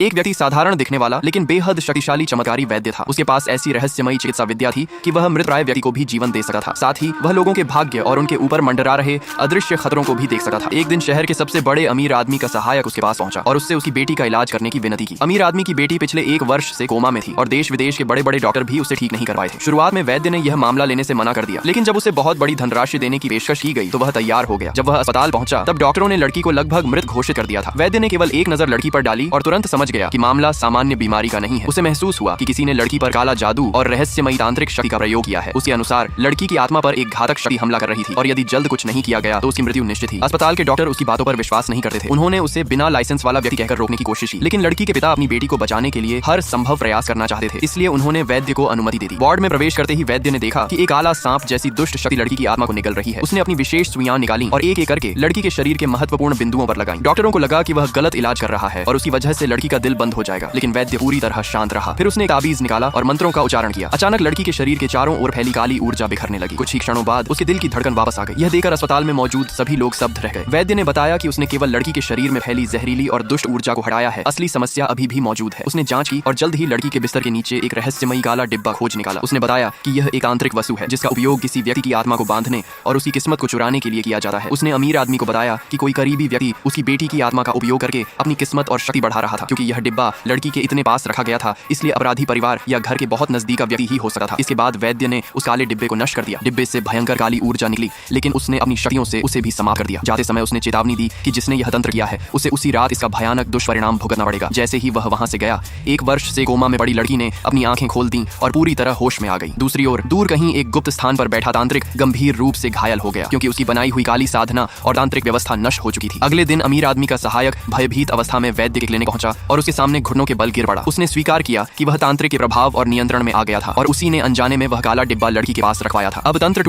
एक व्यक्ति साधारण दिखने वाला लेकिन बेहद शक्तिशाली चमत्कारी वैद्य था। उसके पास ऐसी रहस्यमयी चिकित्सा विद्या थी कि वह मृतप्राय व्यक्ति को भी जीवन दे सकता था। साथ ही वह लोगों के भाग्य और उनके ऊपर मंडरा रहे अदृश्य खतरों को भी देख सकता था। एक दिन शहर के सबसे बड़े अमीर आदमी का सहायक उसके पास पहुंचा और उससे उसकी बेटी का इलाज करने की विनती की। अमीर आदमी की बेटी पिछले 1 वर्ष से कोमा में थी और देश विदेश के बड़े बड़े डॉक्टर भी उसे ठीक नहीं कर पाए थे। शुरुआत में वैद्य ने यह मामला लेने से मना कर दिया, लेकिन जब उसे बहुत बड़ी धनराशि देने की पेशकश की गई तो वह तैयार हो गया। जब वह अस्पताल पहुंचा तब डॉक्टरों ने लड़की को लगभग मृत घोषित कर दिया था। वैद्य ने केवल एक नजर लड़की पर डाली और तुरंत समझ गया कि मामला सामान्य बीमारी का नहीं है। उसे महसूस हुआ कि किसी ने लड़की पर काला जादू और रहस्यमयी तांत्रिक शक्ति का प्रयोग किया है। उसके अनुसार लड़की की आत्मा पर एक घातक शक्ति हमला कर रही थी और यदि जल्द कुछ नहीं किया गया तो उसकी मृत्यु निश्चित थी। अस्पताल के डॉक्टर उसकी बातों पर विश्वास नहीं करते थे। उन्होंने उसे बिना लाइसेंस वाला व्यक्ति कहकर रोकने की कोशिश की, लेकिन लड़की के पिता अपनी बेटी को बचाने के लिए हर संभव प्रयास करना चाहते थे, इसलिए उन्होंने वैद्य को अनुमति दे दी। वार्ड में प्रवेश करते ही वैद्य ने देखा कि एक काला सांप जैसी दुष्ट शक्ति लड़की की आत्मा को निगल रही है। उसने अपनी विशेष सुइयां निकाली और एक एक करके लड़की के शरीर के महत्वपूर्ण बिंदुओं पर लगाई। डॉक्टरों को लगा कि वह गलत इलाज कर रहा है और उसकी वजह से लड़की का दिल बंद हो जाएगा, लेकिन वैद्य पूरी तरह शांत रहा। फिर उसने ताबीज निकाला और मंत्रों का उच्चारण किया। अचानक लड़की के शरीर के चारों ओर फैली काली ऊर्जा बिखरने लगी। कुछ ही क्षणों बाद उसके दिल की धड़कन वापस आ गई। यह देखकर अस्पताल में मौजूद सभी लोग स्तब्ध रह गए। वैद्य ने बताया कि उसने केवल लड़की के शरीर में फैली जहरीली और दुष्ट ऊर्जा को हटाया है, असली समस्या अभी भी मौजूद है। उसने जांच की और जल्द ही लड़की के बिस्तर के नीचे एक रहस्यमयी काला डिब्बा खोज निकाला। उसने बताया कि यह एक आंतरिक वस्तु है जिसका उपयोग किसी व्यक्ति की आत्मा को बांधने और उसकी किस्मत को चुराने के लिए किया जाता है। उसने अमीर आदमी को बताया कि कोई करीबी व्यक्ति उसकी बेटी की आत्मा का उपयोग करके अपनी किस्मत और शक्ति बढ़ा रहा था। क्योंकि यह डिब्बा लड़की के इतने पास रखा गया था, इसलिए अपराधी परिवार या घर के बहुत नजदीक का व्यक्ति ही हो सकता था। इसके बाद वैद्य ने उस काले डिब्बे को नष्ट कर दिया। डिब्बे से भयंकर काली ऊर्जा निकली, लेकिन उसने अपनी शक्तियों से उसे भी समाप्त कर दिया। जाते समय उसने चेतावनी दी कि जिसने यह तंत्र किया है उसे उसी रात इसका भयानक दुष्परिणाम भुगतना पड़ेगा। जैसे ही वह वहां से गया, 1 वर्ष से कोमा में पड़ी लड़की ने अपनी आंखें खोल दी और पूरी तरह होश में आ गई। दूसरी ओर दूर कहीं एक गुप्त स्थान पर बैठा तांत्रिक गंभीर रूप से घायल हो गया, क्योंकि उसकी बनाई हुई काली साधना और तांत्रिक व्यवस्था नष्ट हो चुकी थी। अगले दिन अमीर आदमी का सहायक भयभीत अवस्था में वैद्य के क्लिनिक पहुंचा और उसके सामने घुटनों के बल गिर पड़ा। उसने स्वीकार किया कि वह तांत्रिक के प्रभाव और नियंत्रण में आ गया था और उसी ने अनजाने में वह काला डिब्बा लड़की के पास रखवाया था। अब तंत्र